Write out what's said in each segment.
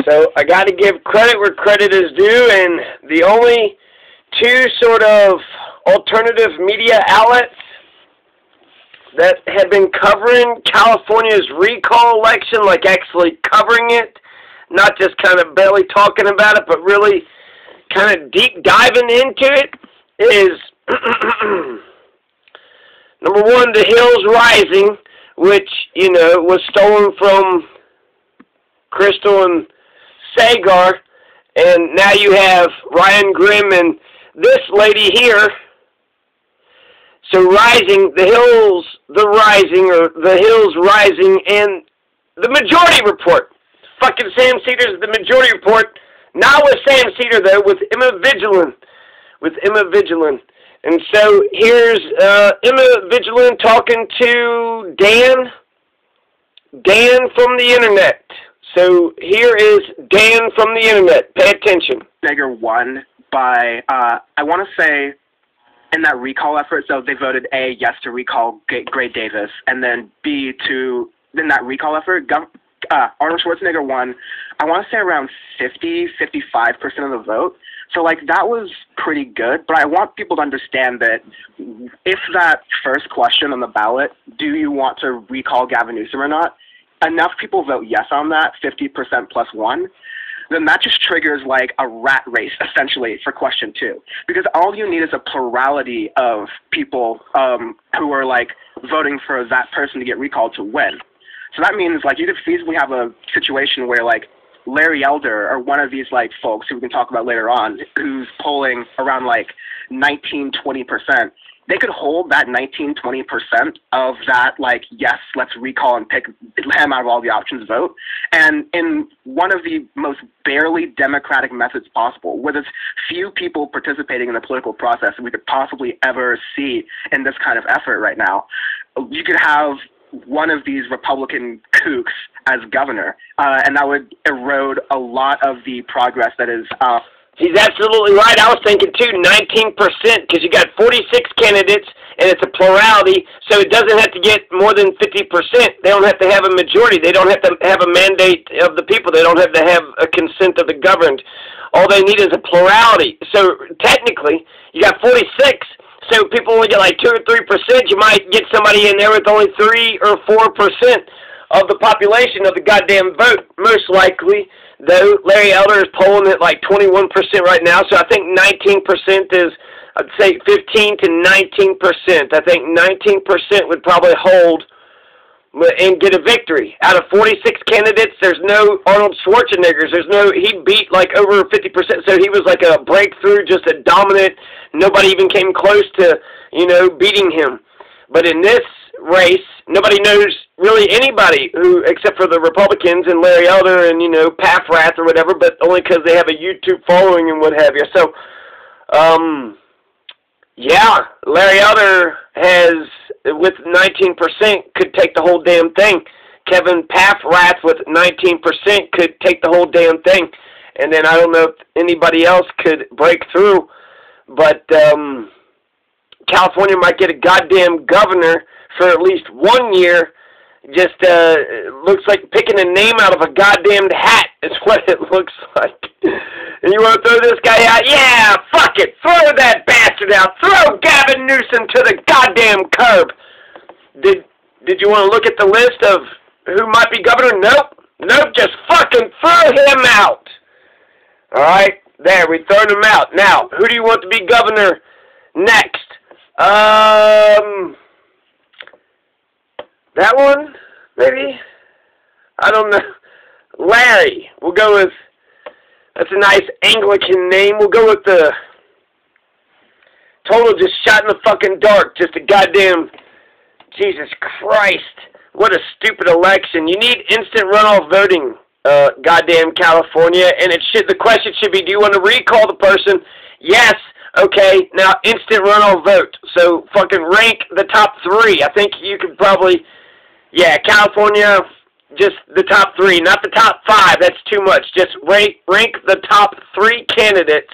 So I got to give credit where credit is due, and the only two sort of alternative media outlets that have been covering California's recall election, like actually covering it, not just kind of barely talking about it, but really kind of deep diving into it, is number one, The Hills Rising, which, you know, was stolen from Crystal and Sagar, and now you have Ryan Grimm and this lady here. So Rising, The Hills Rising, and the Majority Report. Fucking Sam Cedars, the Majority Report. Not with Sam Cedar, though, with Emma Vigilant. And so here's Emma Vigilant talking to Dan from the Internet. So here is Dan from the Internet. Pay attention. Schwarzenegger won by, I want to say, in that recall effort, so they voted A, yes to recall Gray Davis, and then B, in that recall effort, Arnold Schwarzenegger won, I want to say around 55% of the vote. So, like, that was pretty good, but I want people to understand that if that first question on the ballot, do you want to recall Gavin Newsom or not, enough people vote yes on that, 50% plus one, then that just triggers like a rat race, essentially, for question 2. Because all you need is a plurality of people who are, like, voting for that person to get recalled to win. So that means, like, you could feasibly have a situation where, like, Larry Elder or one of these, like, folks who we can talk about later on, who's polling around, like, 19-20%, they could hold that 19-20% of that, like, yes, let's recall and pick him out of all the options vote. And in one of the most barely democratic methods possible, with as few people participating in the political process that we could possibly ever see in this kind of effort right now, you could have one of these Republican kooks as governor, and that would erode a lot of the progress that is He's absolutely right. I was thinking, too, 19%, because you got 46 candidates, and it's a plurality, so it doesn't have to get more than 50%. They don't have to have a majority. They don't have to have a mandate of the people. They don't have to have a consent of the governed. All they need is a plurality. So, technically, you got 46, so people only get like 2 or 3%. You might get somebody in there with only 3 or 4% of the population of the goddamn vote, most likely. Though Larry Elder is polling at like 21% right now, so I think 19% is, I'd say 15 to 19%. I think 19% would probably hold and get a victory. Out of 46 candidates, there's no Arnold Schwarzeneggers. He beat like over 50%, so he was like a breakthrough, just a dominant. Nobody even came close to, beating him. But in this race, nobody knows really anybody except for the Republicans and Larry Elder and, Paffrath or whatever, but only because they have a YouTube following and what have you. So, Larry Elder has, with 19%, could take the whole damn thing. Kevin Paffrath with 19% could take the whole damn thing. And then I don't know if anybody else could break through, but California might get a goddamn governor for at least 1 year. Just looks like picking a name out of a goddamn hat is what it looks like. And you want to throw this guy out? Yeah, fuck it. Throw that bastard out. Throw Gavin Newsom to the goddamn curb. Did you want to look at the list of who might be governor? Nope, just fucking throw him out. All right, there, we thrown him out. Now, who do you want to be governor next? That one, maybe? I don't know. Larry. We'll go with, that's a nice Anglican name. We'll go with the total just shot in the fucking dark. Just a goddamn, Jesus Christ. What a stupid election. You need instant runoff voting, goddamn California. And the question should be, do you want to recall the person? Yes. Okay, now instant runoff vote. So fucking rank the top 3. I think you could probably, California, just the top 3, not the top 5. That's too much. Just rank the top 3 candidates,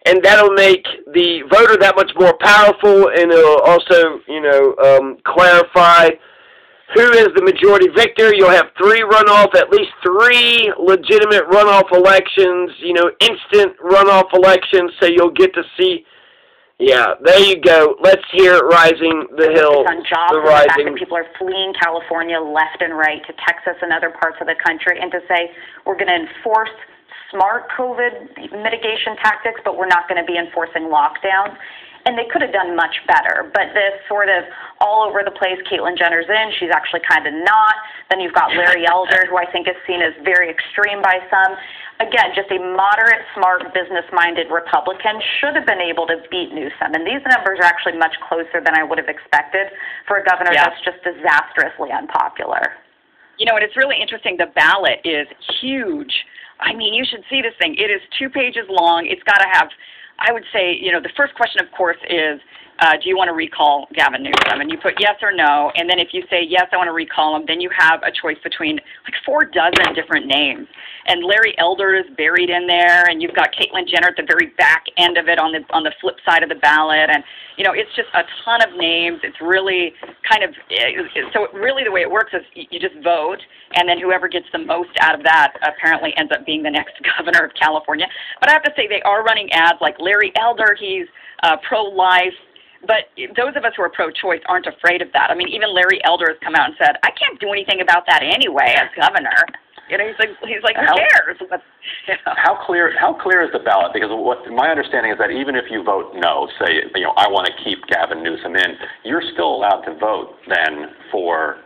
and that'll make the voter that much more powerful, and it'll also, clarify who is the majority victor. You'll have at least three legitimate runoff elections, instant runoff elections, so you'll get to see. Yeah, there you go. Let's hear Rising the Hill. On jobs, the fact that people are fleeing California left and right to Texas and other parts of the country, and to say we're going to enforce smart COVID mitigation tactics, but we're not going to be enforcing lockdowns. And they could have done much better. But this sort of all over the place, Caitlyn Jenner's in, she's actually kind of not. Then you've got Larry Elder, who I think is seen as very extreme by some. Again, just a moderate, smart, business-minded Republican should have been able to beat Newsom. And these numbers are actually much closer than I would have expected for a governor that's just disastrously unpopular. And it's really interesting. The ballot is huge. I mean, you should see this thing. It is 2 pages long. It's got to have, I would say, the first question, of course, is, do you want to recall Gavin Newsom? And you put yes or no, and then if you say, yes, I want to recall him, then you have a choice between like 4 dozen different names. And Larry Elder is buried in there, and you've got Caitlyn Jenner at the very back end of it on the flip side of the ballot. And, it's just a ton of names. It's really kind of, so really the way it works is you just vote, and then whoever gets the most out of that apparently ends up being the next governor of California. But I have to say, they are running ads like Larry Elder, he's pro-life. But those of us who are pro-choice aren't afraid of that. I mean, even Larry Elder has come out and said, I can't do anything about that anyway as governor. He's like, who cares? How clear is the ballot? Because my understanding is that even if you vote no, say, I want to keep Gavin Newsom in, you're still allowed to vote then for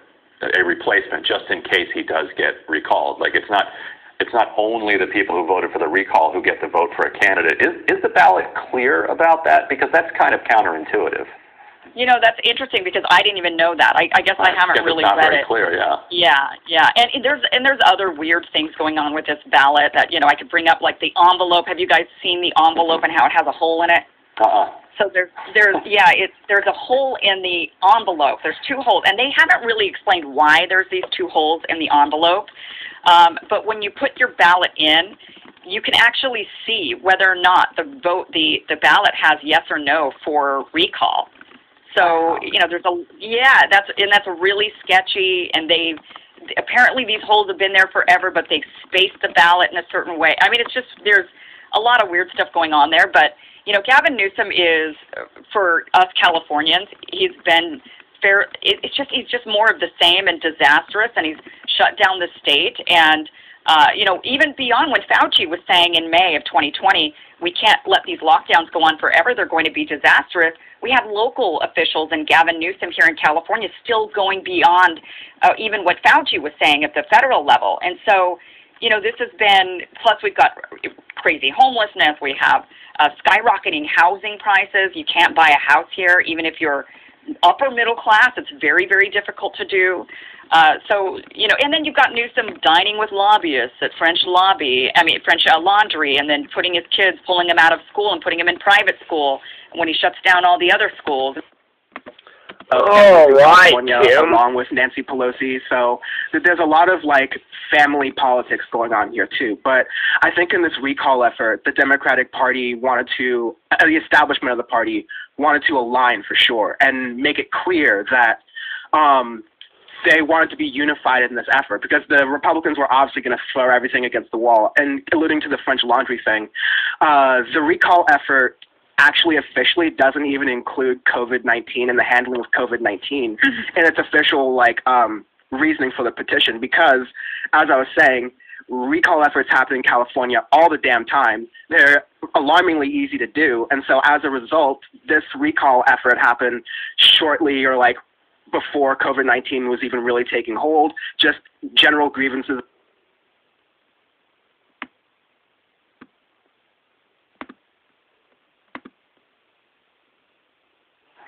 a replacement just in case he does get recalled. Like, it's not only the people who voted for the recall who get to vote for a candidate. Is the ballot clear about that? Because that's kind of counterintuitive. That's interesting because I didn't even know that. I guess I haven't really read it. It's not very clear, yeah. Yeah. And there's other weird things going on with this ballot that, I could bring up, like the envelope. Have you guys seen the envelope and how it has a hole in it? So there's a hole in the envelope. There's 2 holes, and they haven't really explained why there's these 2 holes in the envelope. But when you put your ballot in, you can actually see whether or not the ballot has yes or no for recall. So, that's really sketchy, and apparently these holes have been there forever, but they spaced the ballot in a certain way. I mean, there's a lot of weird stuff going on there, but, Gavin Newsom is, for us Californians, he's been he's just more of the same and disastrous, and he's shut down the state, and, even beyond when Fauci was saying in May of 2020, we can't let these lockdowns go on forever, they're going to be disastrous. We have local officials and Gavin Newsom here in California still going beyond even what Fauci was saying at the federal level. And so, this has been, plus we've got crazy homelessness, we have skyrocketing housing prices. You can't buy a house here, even if you're upper middle class. It's very, very difficult to do. And then you've got Newsom dining with lobbyists at French Laundry, and then putting his kids, pulling them out of school and putting them in private school when he shuts down all the other schools. Along with Nancy Pelosi. So there's a lot of family politics going on here too. But I think in this recall effort, the Democratic Party the establishment of the party wanted to align for sure and make it clear that they wanted to be unified in this effort, because the Republicans were obviously going to throw everything against the wall. And alluding to the French Laundry thing, the recall effort actually officially doesn't even include COVID-19 and the handling of COVID-19 in its official reasoning for the petition, because, as I was saying, recall efforts happen in California all the damn time. They're alarmingly easy to do, and so as a result, this recall effort happened shortly or before COVID-19 was even really taking hold, just general grievances.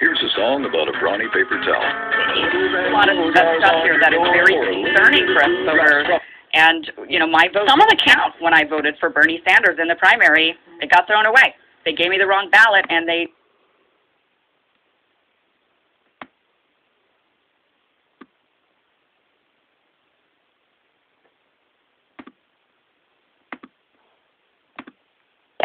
Here's a song about a brawny paper towel. A lot of stuff here that is very concerning for us voters. And, my vote, some of the counts when I voted for Bernie Sanders in the primary, it got thrown away. They gave me the wrong ballot, and they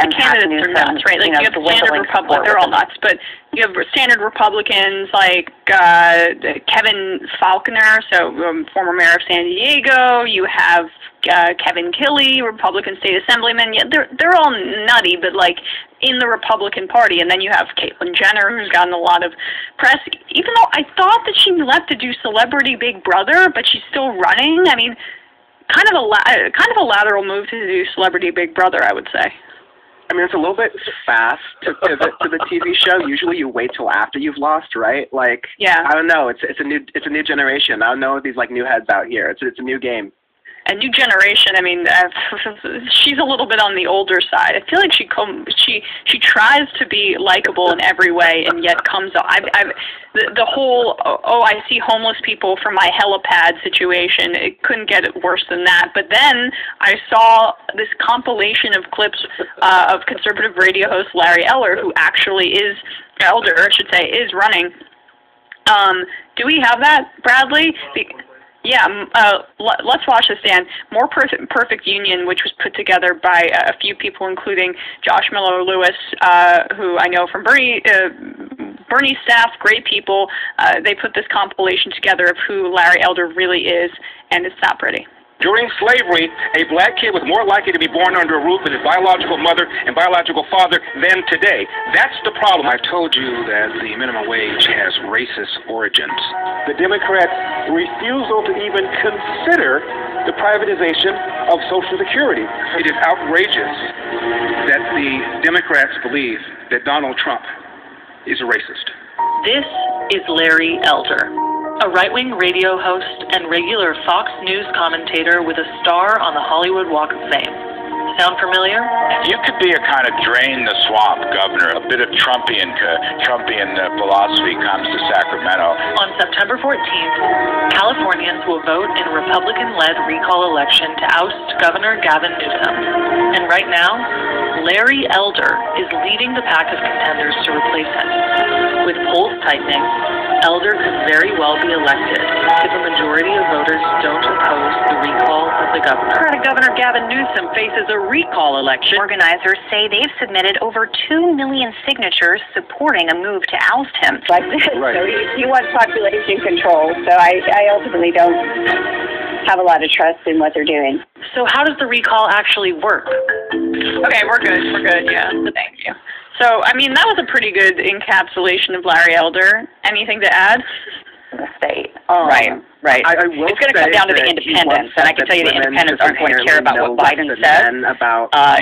the candidates are nuts, right? Like, you have standard Republicans, they're all nuts, but you have standard Republicans like Kevin Faulconer, so former mayor of San Diego. You have Kevin Killy, Republican state assemblyman. Yeah, they're all nutty, but like in the Republican Party. And then you have Caitlyn Jenner, who's gotten a lot of press, even though I thought that she left to do Celebrity Big Brother, but she's still running. I mean, kind of a lateral move to do Celebrity Big Brother, I would say. I mean, it's a little bit fast to pivot to the TV show. Usually, you wait till after you've lost, right? Like, yeah. I don't know. It's a new generation. I don't know these like new heads out here. It's a new game. A new generation. I mean, she's a little bit on the older side. I feel like she tries to be likable in every way, and yet comes. The whole I see homeless people from my helipad situation. It couldn't get worse than that. But then I saw this compilation of clips of conservative radio host Larry Elder, who actually is running. Do we have that, Bradley? Yeah, let's watch this, Dan. More Perfect Union, which was put together by a few people, including Josh Miller-Lewis, who I know from Bernie's staff, great people. They put this compilation together of who Larry Elder really is, and it's not pretty. During slavery, a black kid was more likely to be born under a roof with his biological mother and biological father than today. That's the problem. I told you that the minimum wage has racist origins. The Democrats' refusal to even consider the privatization of Social Security. It is outrageous that the Democrats believe that Donald Trump is a racist. This is Larry Elder, a right-wing radio host and regular Fox News commentator with a star on the Hollywood Walk of Fame. Sound familiar? You could be a kind of drain-the-swamp governor. A bit of Trumpian philosophy comes to Sacramento. On September 14th, Californians will vote in a Republican-led recall election to oust Governor Gavin Newsom. And right now, Larry Elder is leading the pack of contenders to replace him. With polls tightening, Elder could very well be elected if a majority of voters don't oppose the recall of the governor. Democratic Governor Gavin Newsom faces a recall election. Organizers say they've submitted over 2 million signatures supporting a move to oust him. Like this. Right. So he wants population control. So I ultimately don't have a lot of trust in what they're doing. So how does the recall actually work? Okay, we're good. Yeah, thank you. So, I mean, that was a pretty good encapsulation of Larry Elder. Anything to add? The state. Right. I will it's going to come down to the independents, and I can tell you the independents aren't going to care about what Biden says. About, I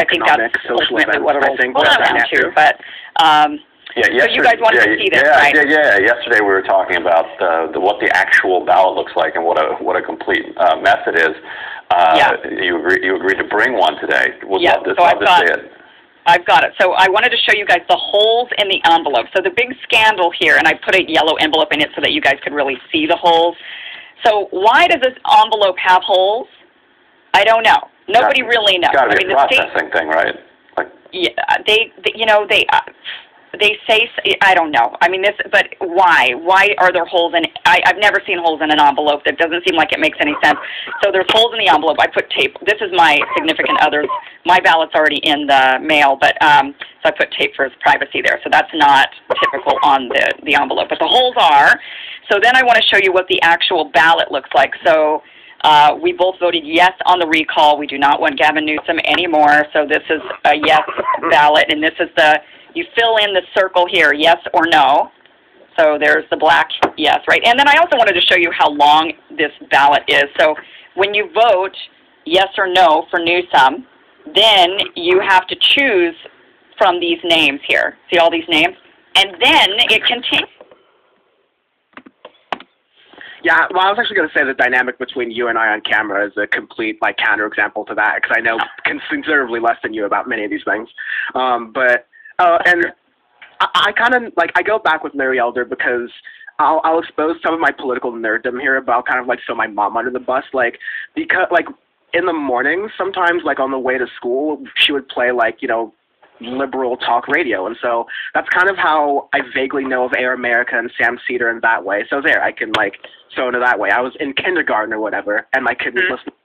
think that's ultimately what it'll boil down to. But, so you guys wanted to see this, right? Yeah. Yesterday we were talking about what the actual ballot looks like and what a complete mess it is. You agreed to bring one today. Love to see it. I've got it. So I wanted to show you guys the holes in the envelope. So the big scandal here, and I put a yellow envelope in it so that you guys could really see the holes. So why does this envelope have holes? I don't know. Nobody really knows. It's got to be a processing thing, right? They say, I don't know. I mean, but why? Why are there holes in it? I've never seen holes in an envelope. That doesn't seem like it makes any sense. So there's holes in the envelope. I put tape. This is my significant other's. My ballot's already in the mail, but so I put tape for his privacy there. So that's not typical on the envelope. But the holes are. So then I want to show you what the actual ballot looks like. So we both voted yes on the recall. We do not want Gavin Newsom anymore. So this is a yes ballot, and this is you fill in the circle here, yes or no. So there's the black yes, right? And then I also wanted to show you how long this ballot is. So when you vote yes or no for Newsom, then you have to choose from these names here. See all these names? And then it continues. Yeah, well, I was actually going to say the dynamic between you and I on camera is a complete counterexample to that, because I know considerably less than you about many of these things. And I kind of I go back with Larry Elder because I'll expose some of my political nerddom here about kind of throw my mom under the bus, because in the mornings sometimes on the way to school she would play liberal talk radio, and so that's kind of how I vaguely know of Air America and Sam Cedar in that way. So there, I can throw into that way. I was in kindergarten or whatever, and my kid was listening.